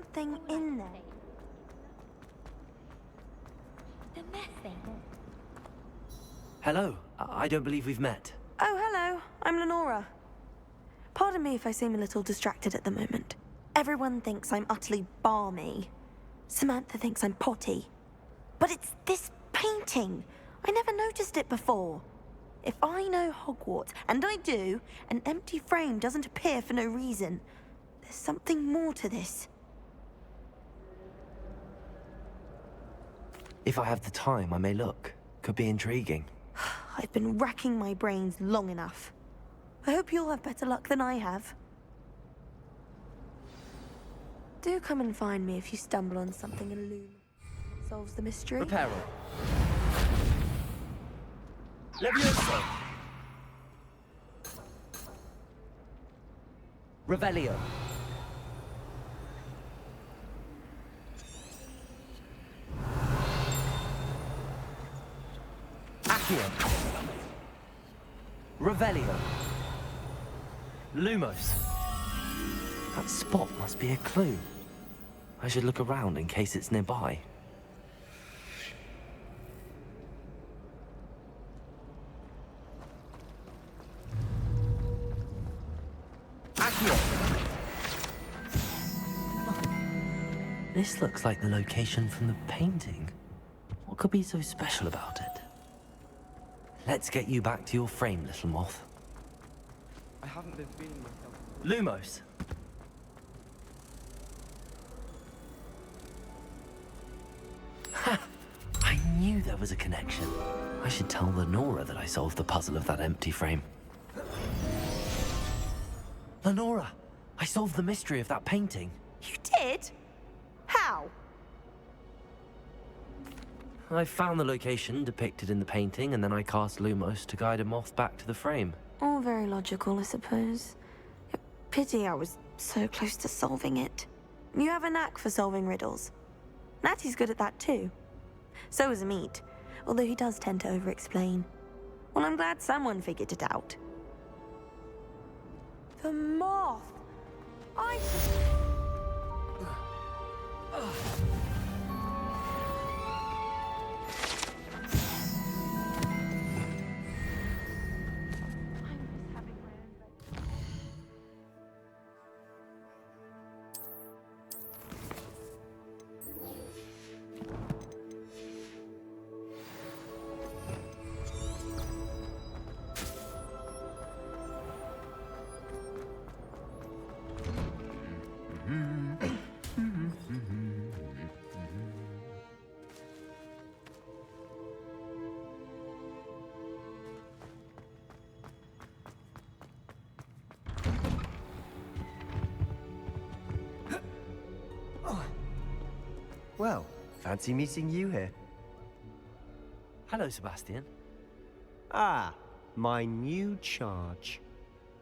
something in there. The mething. Hello. I don't believe we've met. Oh, hello. I'm Lenora. Pardon me if I seem a little distracted at the moment. Everyone thinks I'm utterly balmy. Samantha thinks I'm potty. But it's this painting. I never noticed it before. If I know Hogwarts, and I do, an empty frame doesn't appear for no reason. There's something more to this. If I have the time, I may look. Could be intriguing. I've been racking my brains long enough. I hope you'll have better luck than I have. Do come and find me if you stumble on something illuminating that solves the mystery. Reparo. Levioso. Revelio. Accio. Revelio. Lumos. That spot must be a clue. I should look around in case it's nearby. Accio. This looks like the location from the painting. What could be so special about it? Let's get you back to your frame, little moth. I haven't been feeling myself. Lumos. Ha! I knew there was a connection. I should tell Lenora that I solved the puzzle of that empty frame. Lenora, I solved the mystery of that painting. You did? How? I found the location depicted in the painting, and then I cast Lumos to guide a moth back to the frame. All very logical, I suppose. Pity I was so close to solving it. You have a knack for solving riddles. Natty's good at that too. So is Amit, although he does tend to over-explain. Well, I'm glad someone figured it out. The moth! I... Well, fancy meeting you here. Hello, Sebastian. Ah, my new charge.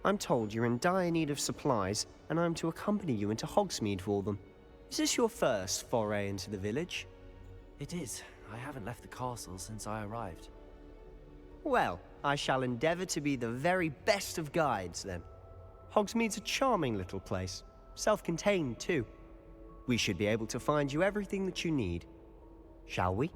I'm told you're in dire need of supplies, and I'm to accompany you into Hogsmeade for them. Is this your first foray into the village? It is. I haven't left the castle since I arrived. Well, I shall endeavour to be the very best of guides, then. Hogsmeade's a charming little place. Self-contained, too. We should be able to find you everything that you need. Shall we?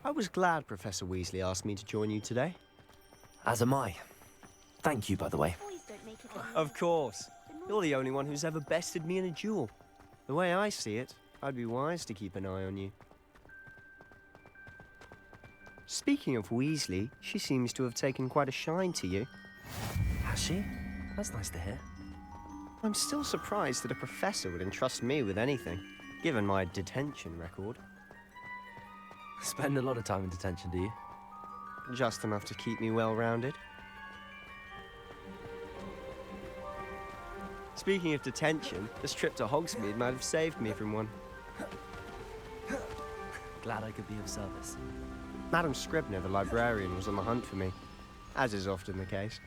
I was glad Professor Weasley asked me to join you today. As am I. Thank you, by the way. Of course. You're the only one who's ever bested me in a duel. The way I see it, I'd be wise to keep an eye on you. Speaking of Weasley, she seems to have taken quite a shine to you. Has she? That's nice to hear. I'm still surprised that a professor would entrust me with anything, given my detention record. Spend a lot of time in detention, do you? Just enough to keep me well-rounded. Speaking of detention, this trip to Hogsmeade might have saved me from one. Glad I could be of service. Madam Scribner, the librarian, was on the hunt for me, as is often the case.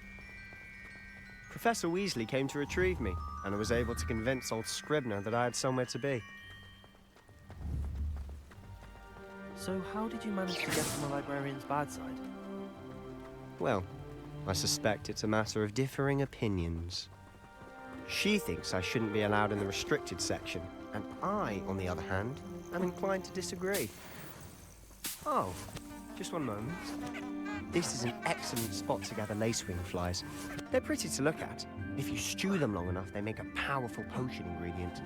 Professor Weasley came to retrieve me, and I was able to convince old Scribner that I had somewhere to be. So how did you manage to get on the librarian's bad side? Well, I suspect it's a matter of differing opinions. She thinks I shouldn't be allowed in the restricted section, and I, on the other hand, am inclined to disagree. Oh, just one moment. This is an excellent spot to gather lacewing flies. They're pretty to look at. If you stew them long enough, they make a powerful potion ingredient.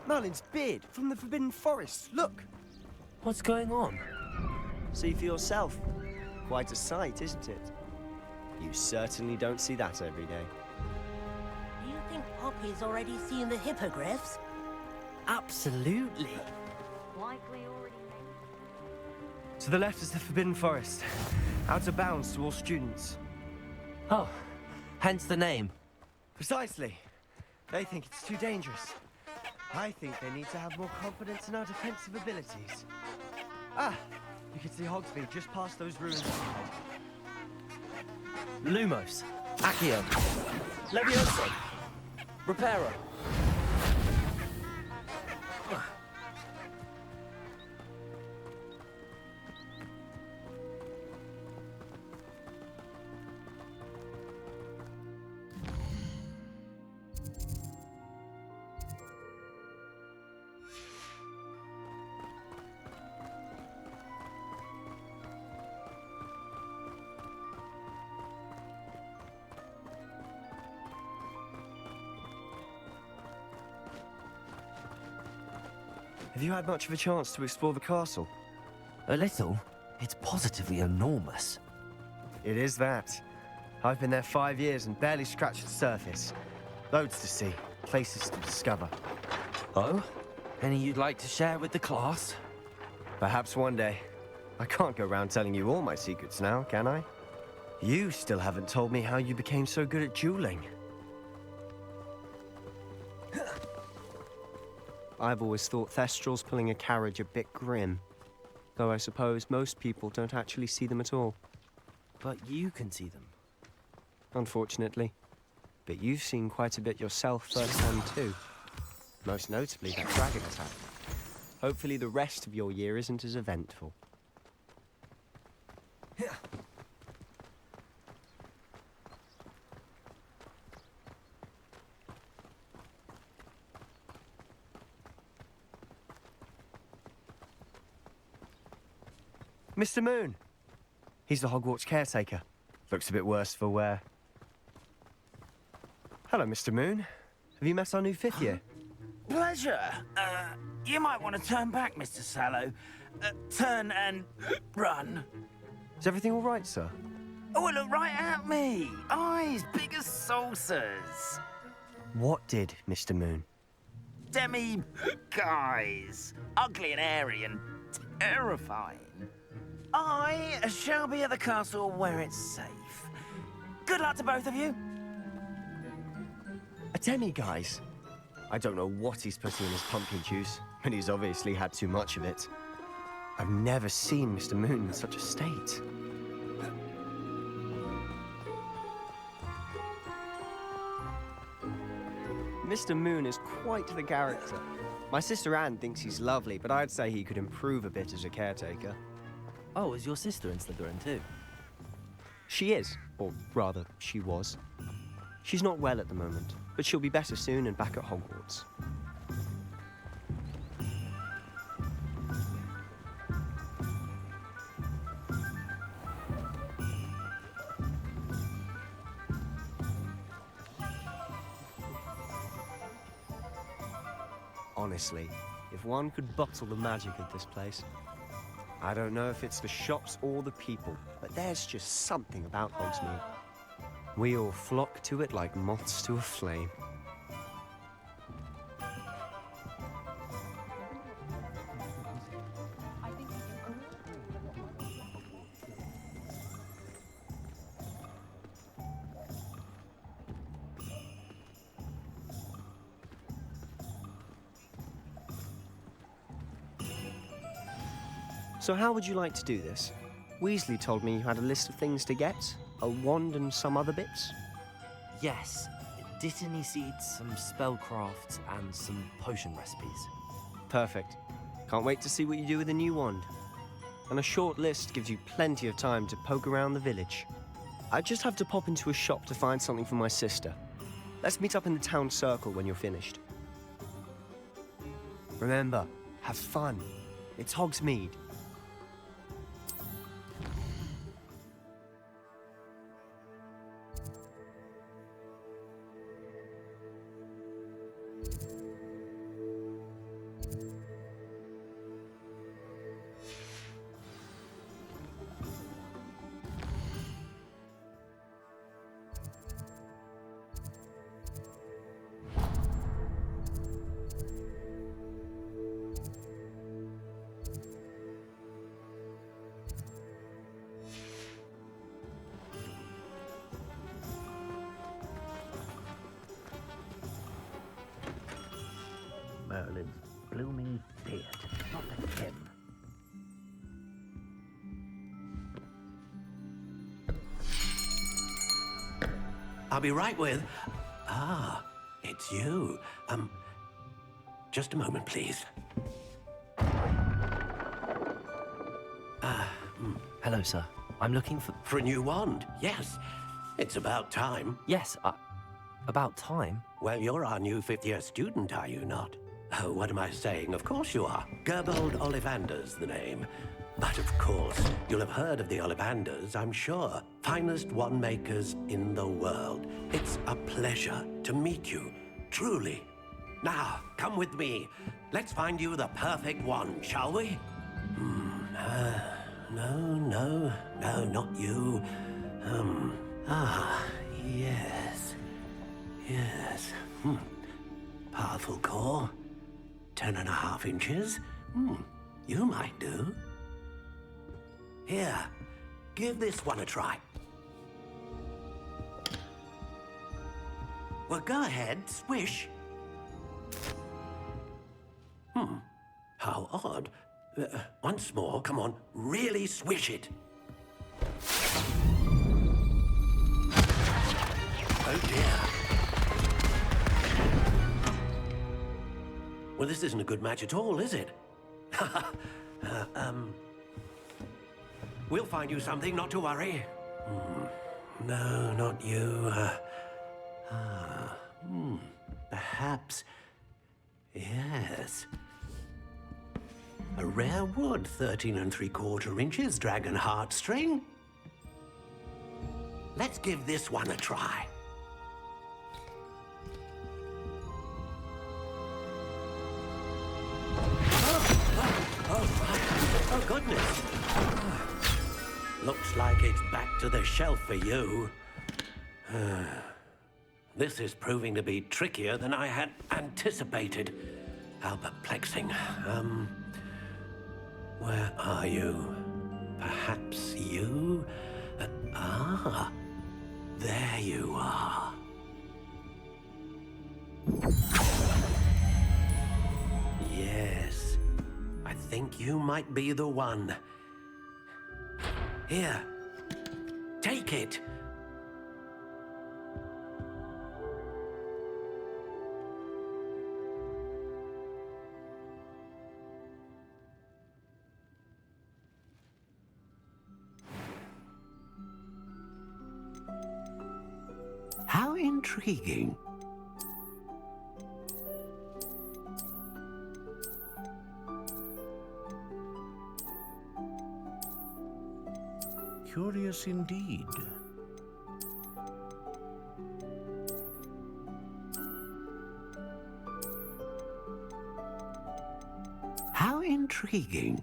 Merlin's beard from the Forbidden Forest. Look! What's going on? See for yourself. Quite a sight, isn't it? You certainly don't see that every day. Do you think Poppy's already seen the hippogriffs? Absolutely. Likely already. To the left is the Forbidden Forest. Out of bounds to all students. Oh, hence the name. Precisely. They think it's too dangerous. I think they need to have more confidence in our defensive abilities. Ah, you can see Hogsmeade just past those ruins. Lumos, Accio, Levioso, Reparo. Have you had much of a chance to explore the castle? A little. It's positively enormous. It is that. I've been there 5 years and barely scratched the surface. Loads to see, places to discover. Oh? Any you'd like to share with the class? Perhaps one day. I can't go around telling you all my secrets now, can I? You still haven't told me how you became so good at dueling. I've always thought Thestrals pulling a carriage a bit grim. Though I suppose most people don't actually see them at all. But you can see them. Unfortunately. But you've seen quite a bit yourself firsthand too. Most notably that dragon attack. Hopefully the rest of your year isn't as eventful. Mr. Moon. He's the Hogwarts caretaker. Looks a bit worse for wear. Hello, Mr. Moon. Have you met our new fifth year? Pleasure. You might want to turn back, Mr. Sallow. Turn and run. Is everything all right, sir? Oh, look right at me. Eyes big as saucers. What did, Mr. Moon? Guys. Ugly and airy and terrifying. I shall be at the castle where it's safe. Good luck to both of you. A demi-guise? I don't know what he's putting in his pumpkin juice, but he's obviously had too much of it. I've never seen Mr. Moon in such a state. Mr. Moon is quite the character. My sister Anne thinks he's lovely, but I'd say he could improve a bit as a caretaker. Oh, is your sister in Slytherin too? She is, or rather, she was. She's not well at the moment, but she'll be better soon and back at Hogwarts. Honestly, if one could bottle the magic of this place. I don't know if it's the shops or the people, but there's just something about Hogsmeade. We all flock to it like moths to a flame. So how would you like to do this? Weasley told me you had a list of things to get, a wand and some other bits. Yes, Dittany seeds, some spellcrafts, and some potion recipes. Perfect. Can't wait to see what you do with the new wand. And a short list gives you plenty of time to poke around the village. I just have to pop into a shop to find something for my sister. Let's meet up in the town circle when you're finished. Remember, have fun. It's Hogsmeade. Merlin's blooming beard, not a him. I'll be right with... Ah, it's you. Just a moment, please. Hello, sir. I'm looking for... For a new wand, yes. It's about time. Yes, about time. Well, you're our new fifth-year student, are you not? Oh, what am I saying? Of course you are. Gerbold Ollivander's the name. But of course, you'll have heard of the Ollivanders, I'm sure. Finest wand makers in the world. It's a pleasure to meet you, truly. Now, come with me. Let's find you the perfect wand, shall we? No, not you. Yes. Yes. Powerful core. 10.5 inches. You might do. Here, give this one a try. Well, go ahead, swish. How odd. Once more, come on, really swish it. Oh dear. Well, this isn't a good match at all, is it? We'll find you something, not to worry. No, not you. Perhaps. Yes. A rare wood, 13 3/4 inches, dragon heartstring. Let's give this one a try. Oh, goodness. Looks like it's back to the shelf for you. This is proving to be trickier than I had anticipated. How perplexing. Where are you? Perhaps you? There you are. Yes, I think you might be the one. Here, take it. How intriguing. Curious indeed. How intriguing.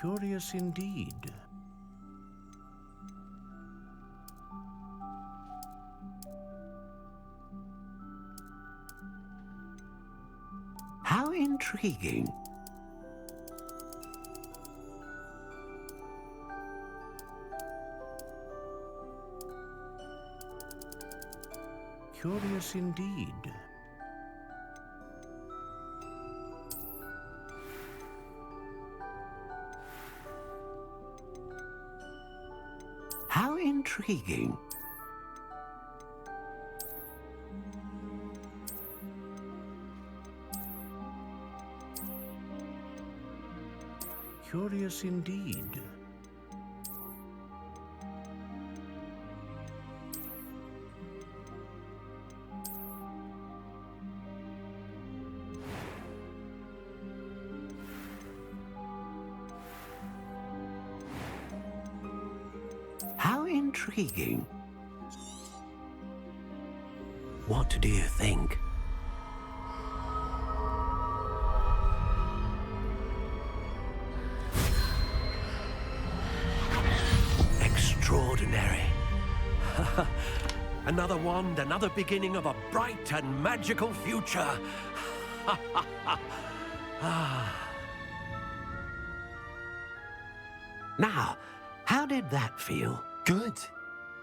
Curious indeed. How intriguing. Curious indeed. How intriguing. Curious indeed. How intriguing. What do you think? Extraordinary. Another wand, another beginning of a bright and magical future. Now, how did that feel? Good.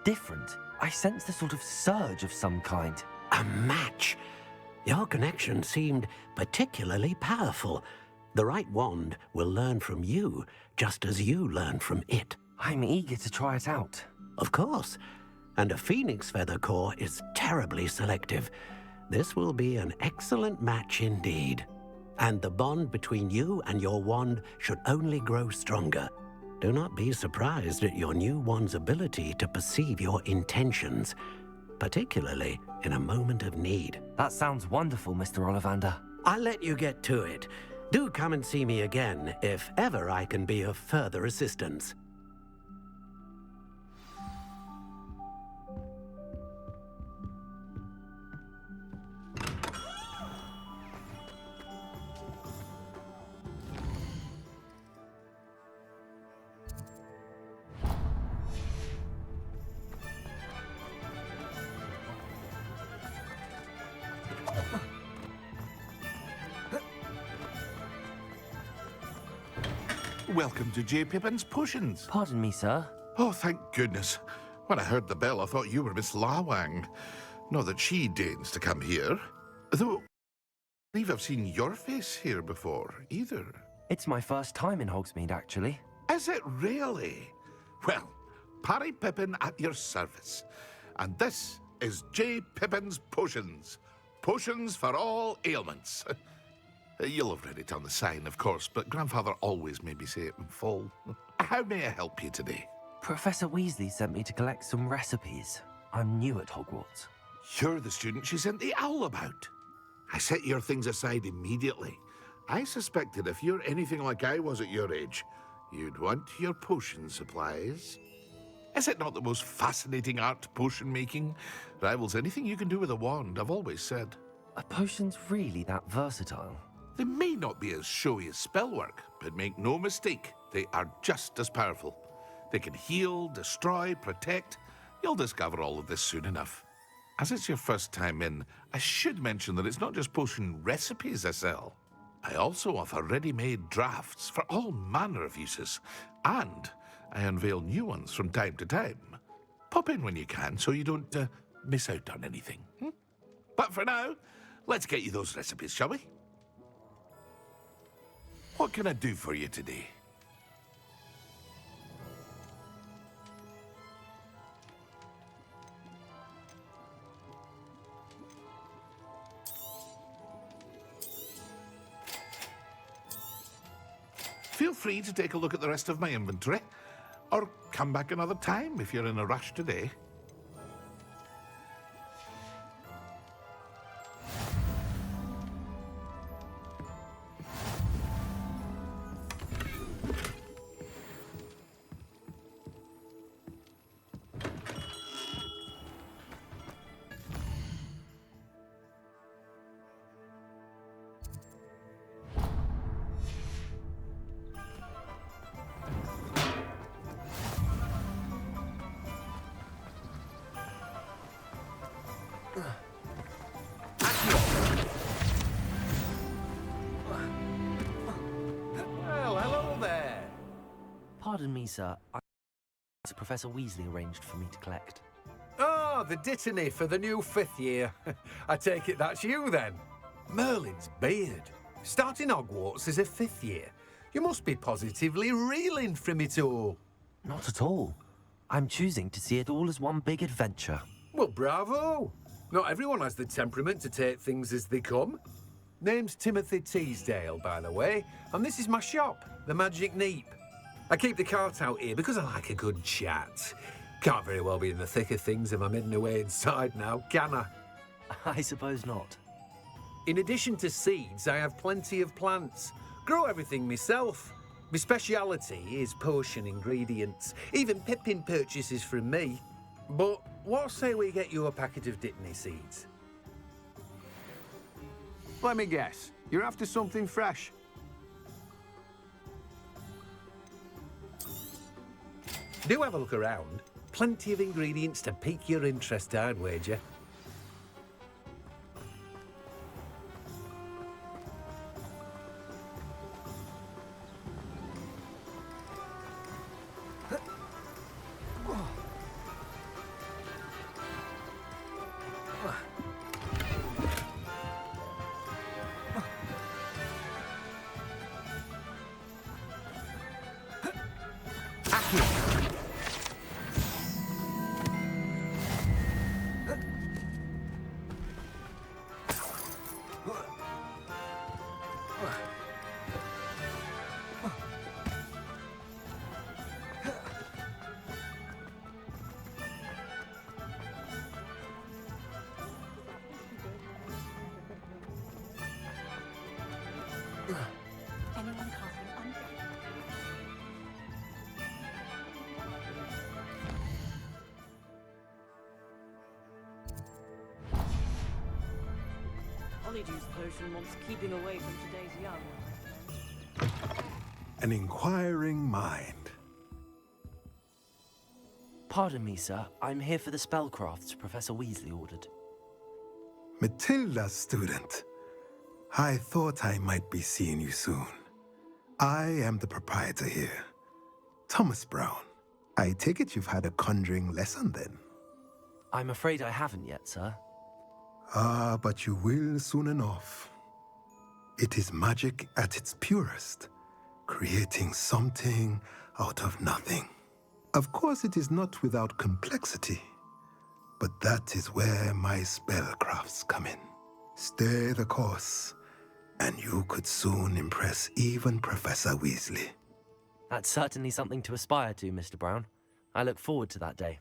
Different. I sensed a sort of surge of some kind. A match. Your connection seemed particularly powerful. The right wand will learn from you, just as you learn from it. I'm eager to try it out. Of course. And a phoenix feather core is terribly selective. This will be an excellent match indeed. And the bond between you and your wand should only grow stronger. Do not be surprised at your new wand's ability to perceive your intentions, particularly in a moment of need. That sounds wonderful, Mr. Ollivander. I'll let you get to it. Do come and see me again if ever I can be of further assistance. Welcome to J. Pippin's Potions. Pardon me, sir. Oh, thank goodness. When I heard the bell, I thought you were Miss Lawang. Not that she deigns to come here. Though, I believe I've seen your face here before, either. It's my first time in Hogsmeade, actually. Is it really? Well, Parry Pippin at your service. And this is J. Pippin's Potions. Potions for all ailments. You'll have read it on the sign, of course, but Grandfather always made me say it in full. How may I help you today? Professor Weasley sent me to collect some recipes. I'm new at Hogwarts. You're the student she sent the owl about. I set your things aside immediately. I suspected if you're anything like I was at your age, you'd want your potion supplies. Is it not the most fascinating art, potion making? Rivals anything you can do with a wand, I've always said. Are potions really that versatile? They may not be as showy as spellwork, but make no mistake, they are just as powerful. They can heal, destroy, protect. You'll discover all of this soon enough. As it's your first time in, I should mention that it's not just potion recipes I sell. I also offer ready-made drafts for all manner of uses, and I unveil new ones from time to time. Pop in when you can so you don't miss out on anything. But for now, let's get you those recipes, shall we? What can I do for you today? Feel free to take a look at the rest of my inventory, or come back another time if you're in a rush today. Well, hello there. Pardon me, sir. Professor Weasley arranged for me to collect. Oh, Ah, the dittany for the new 5th year. I take it that's you then. Merlin's beard. Starting Hogwarts as a 5th year. You must be positively reeling from it all. Not at all. I'm choosing to see it all as one big adventure. Well, bravo. Not everyone has the temperament to take things as they come. Name's Timothy Teasdale, by the way, and this is my shop, the Magic Neep. I keep the cart out here because I like a good chat. Can't very well be in the thick of things if I'm hidden away inside now, can I? I suppose not. In addition to seeds, I have plenty of plants. Grow everything myself. My speciality is potion ingredients. Even Pippin purchases from me. But what say we get you a packet of Dittany seeds? Let me guess. You're after something fresh. Do have a look around. Plenty of ingredients to pique your interest, I'd wager. Anyone casting on? Honeydew potion wants keeping away from today's young. An inquiring mind. Pardon me, sir. I'm here for the spellcrafts Professor Weasley ordered. Matilda's student. I thought I might be seeing you soon. I am the proprietor here, Thomas Brown. I take it you've had a conjuring lesson then? I'm afraid I haven't yet, sir. Ah, but you will soon enough. It is magic at its purest, creating something out of nothing. Of course, it is not without complexity, but that is where my spellcrafts come in. Stay the course, and you could soon impress even Professor Weasley. That's certainly something to aspire to, Mr. Brown. I look forward to that day.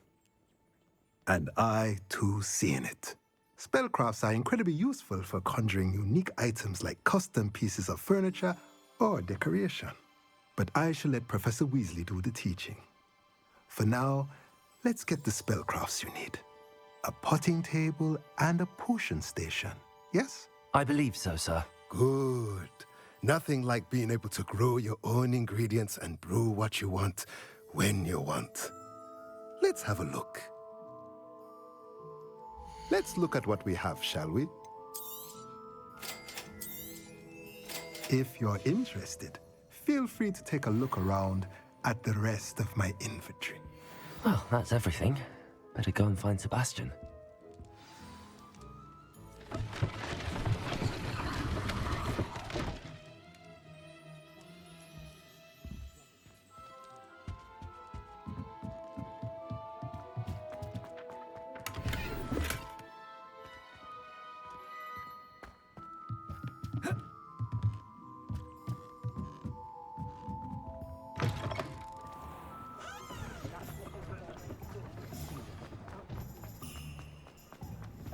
And I, too, seeing it. Spellcrafts are incredibly useful for conjuring unique items like custom pieces of furniture or decoration. But I shall let Professor Weasley do the teaching. For now, let's get the spellcrafts you need. A potting table and a potion station, yes? I believe so, sir. Good. Nothing like being able to grow your own ingredients and brew what you want when you want. Let's have a look. Let's look at what we have, shall we? If you're interested, feel free to take a look around at the rest of my inventory. Well, that's everything. Better go and find Sebastian.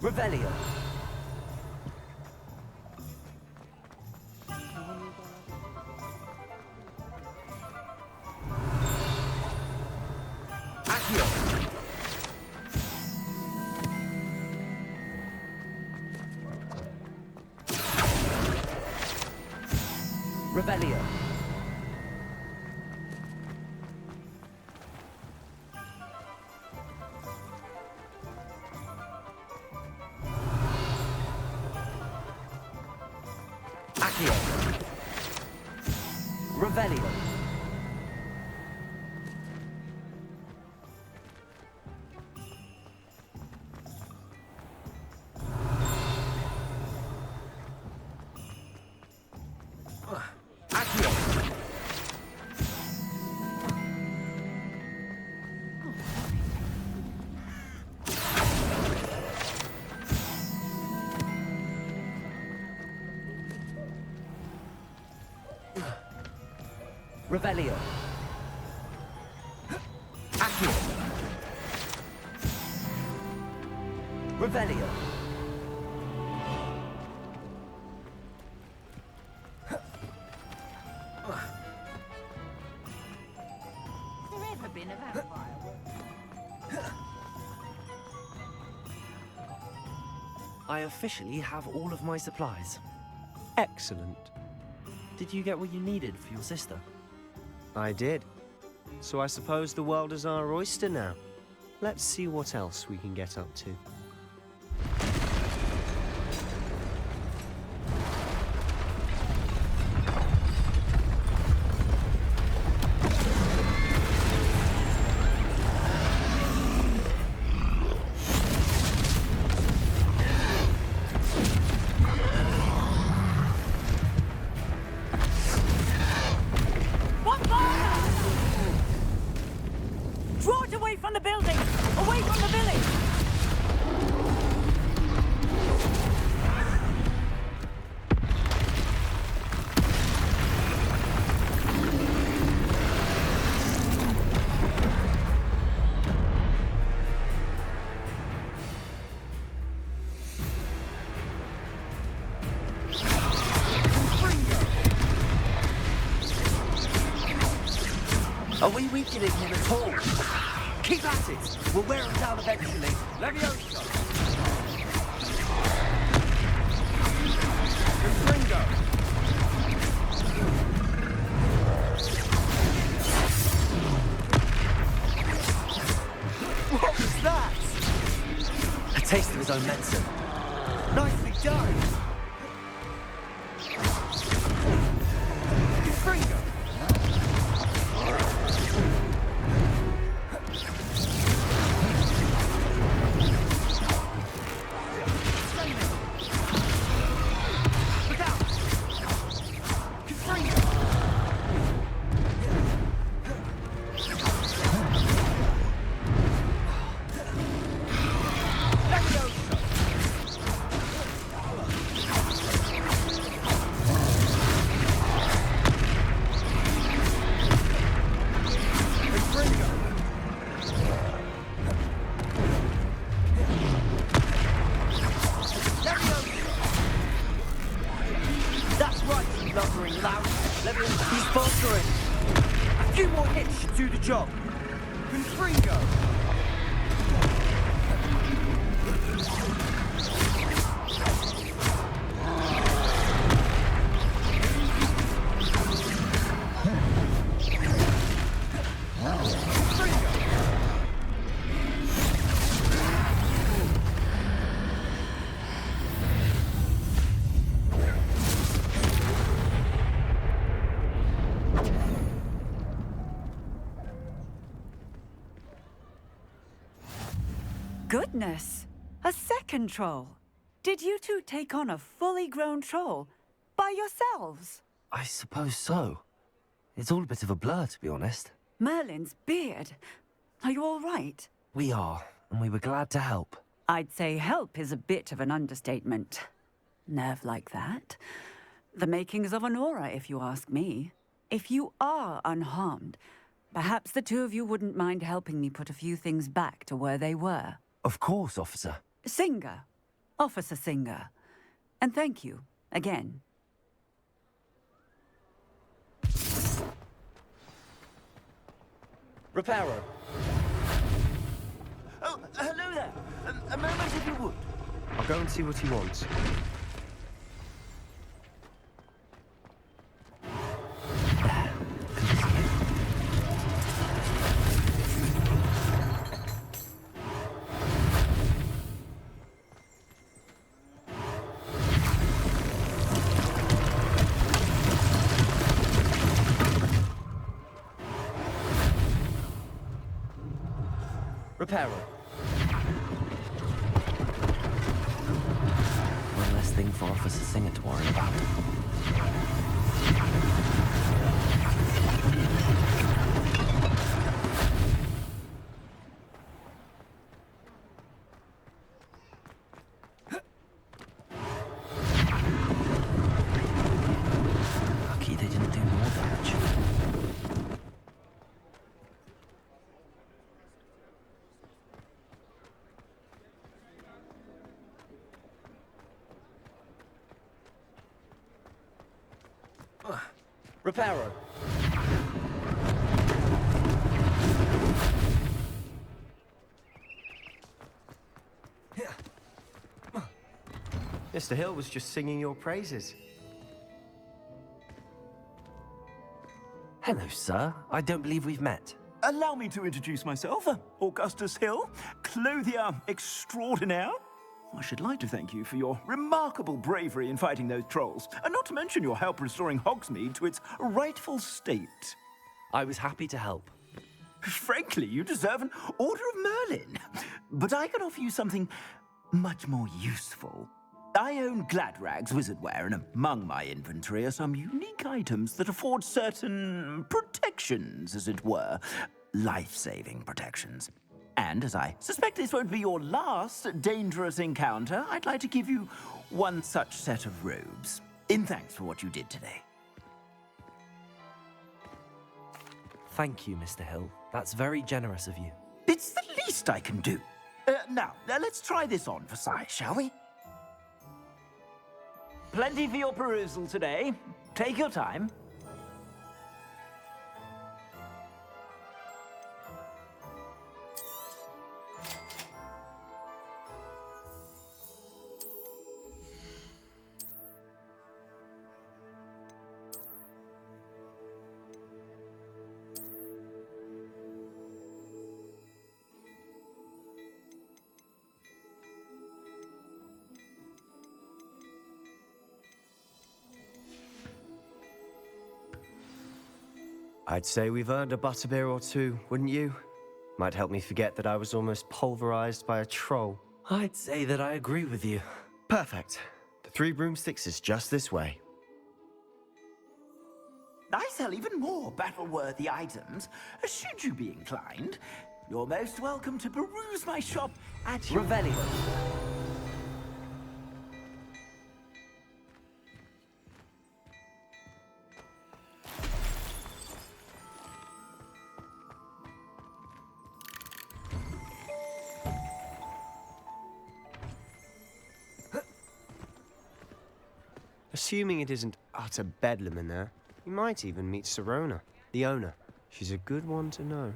Revelio. Accio. Revelio. Accio. Revelio. Revelio. Accio. Revelio. Has there ever been a vampire? I officially have all of my supplies. Excellent. Did you get what you needed for your sister? I did. So I suppose the world is our oyster now. Let's see what else we can get up to. Draw it away from the building! Away from the village! Are we weakening him at all? Keep at it! We'll wear him down eventually. Levioso! Ringo! What was that? A taste of his own medicine. Nicely done! Ringo! That's right, you lumbering lout. He's faltering. A few more hits should do the job. Confringo. Goodness! A second troll! Did you two take on a fully grown troll? By yourselves? I suppose so. It's all a bit of a blur, to be honest. Merlin's beard. Are you all right? We are, and we were glad to help. I'd say help is a bit of an understatement. Nerve like that. The makings of an aura, if you ask me. If you are unharmed, perhaps the two of you wouldn't mind helping me put a few things back to where they were. Of course, officer. Singer. Officer Singer. And thank you, again. Reparo. Oh, hello there. A moment if you would. I'll go and see what he wants. Reparo. One less thing for Officer Singer to worry about. Lucky they didn't do more damage. Reparo. Mr. Hill was just singing your praises. Hello, sir. I don't believe we've met. Allow me to introduce myself, Augustus Hill, clothier extraordinaire. I should like to thank you for your remarkable bravery in fighting those trolls, and not to mention your help restoring Hogsmeade to its rightful state. I was happy to help. Frankly, you deserve an Order of Merlin. But I can offer you something much more useful. I own Gladrag's wizardware, and among my inventory are some unique items that afford certain protections, as it were. Life-saving protections. And as I suspect this won't be your last dangerous encounter, I'd like to give you one such set of robes, in thanks for what you did today. Thank you, Mr. Hill. That's very generous of you. It's the least I can do. Now, let's try this on for size, shall we? Plenty for your perusal today. Take your time. I'd say we've earned a butterbeer or two, wouldn't you? Might help me forget that I was almost pulverized by a troll. I'd say that I agree with you. Perfect. The Three Broomsticks is just this way. I sell even more battle-worthy items. Should you be inclined, you're most welcome to peruse my shop at your Revelio. Assuming it isn't utter bedlam in there, you might even meet Sirona, the owner. She's a good one to know.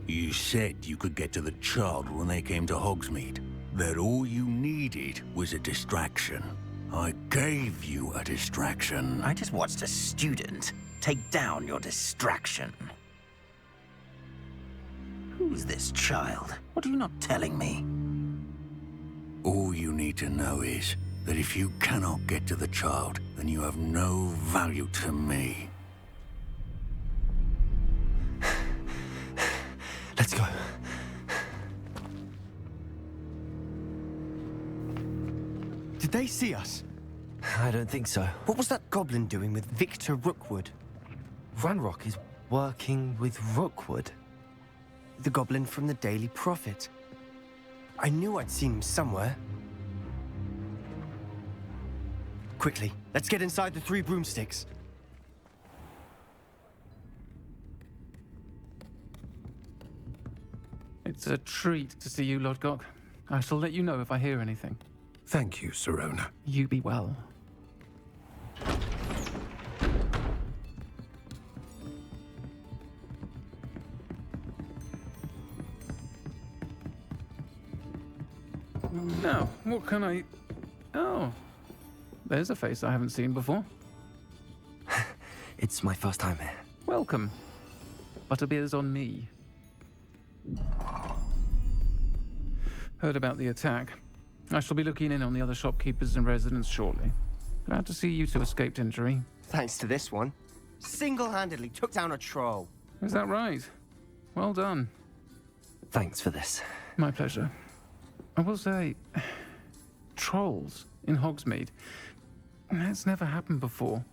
You said you could get to the child when they came to Hogsmeade. That all you needed was a distraction. I gave you a distraction. I just watched a student take down your distraction. Who's this child? What are you not telling me? All you need to know is that if you cannot get to the child, then you have no value to me. Let's go. Did they see us? I don't think so. What was that goblin doing with Victor Rookwood? Ranrock is working with Rookwood. The goblin from the Daily Prophet. I knew I'd seen him somewhere. Quickly, let's get inside the Three Broomsticks. It's a treat to see you, Lodgok. I shall let you know if I hear anything. Thank you, Sirona. You be well. Now, what can I... Oh, there's a face I haven't seen before. It's my first time here. Welcome. Butterbeer's on me. Heard about the attack. I shall be looking in on the other shopkeepers and residents shortly. Glad to see you two escaped injury. Thanks to this one. Single-handedly took down a troll. Is that right? Well done. Thanks for this. My pleasure. I will say, trolls in Hogsmeade. That's never happened before.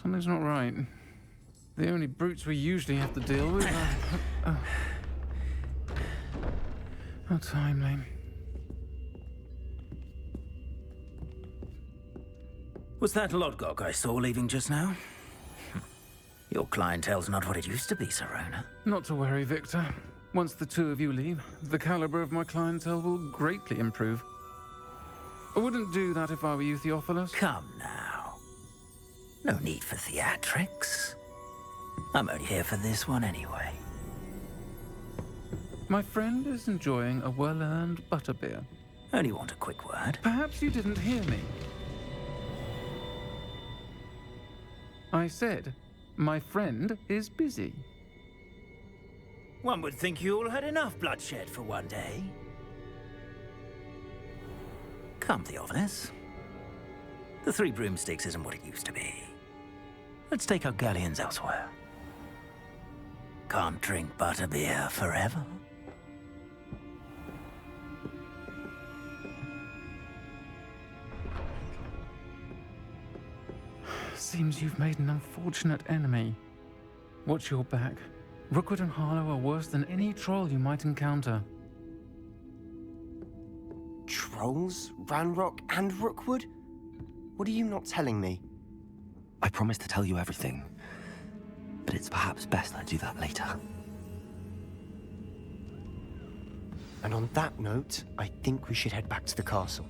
Something's not right. The only brutes we usually have to deal with are... How timely. Was that Lodgok I saw leaving just now? Your clientele's not what it used to be, Serona. Not to worry, Victor. Once the two of you leave, the caliber of my clientele will greatly improve. I wouldn't do that if I were you, Theophilus. Come now. No need for theatrics. I'm only here for this one anyway. My friend is enjoying a well-earned butterbeer. Only want a quick word. Perhaps you didn't hear me. I said, my friend is busy. One would think you all had enough bloodshed for one day. Come, Theophilus. The Three Broomsticks isn't what it used to be. Let's take our galleons elsewhere. Can't drink butterbeer forever. Seems you've made an unfortunate enemy. Watch your back. Rookwood and Harlow are worse than any troll you might encounter. Trolls? Ranrock and Rookwood? What are you not telling me? I promised to tell you everything, but it's perhaps best I do that later. And on that note, I think we should head back to the castle.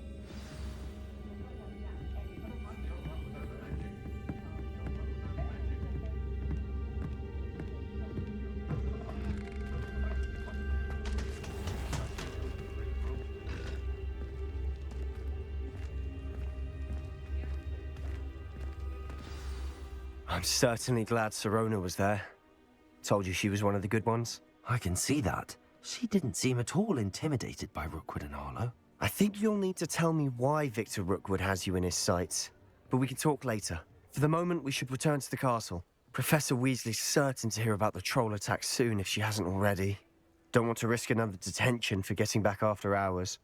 I'm certainly glad Serona was there. Told you she was one of the good ones. I can see that. She didn't seem at all intimidated by Rookwood and Harlow. I think you'll need to tell me why Victor Rookwood has you in his sights. But we can talk later. For the moment, we should return to the castle. Professor Weasley's certain to hear about the troll attack soon if she hasn't already. Don't want to risk another detention for getting back after hours.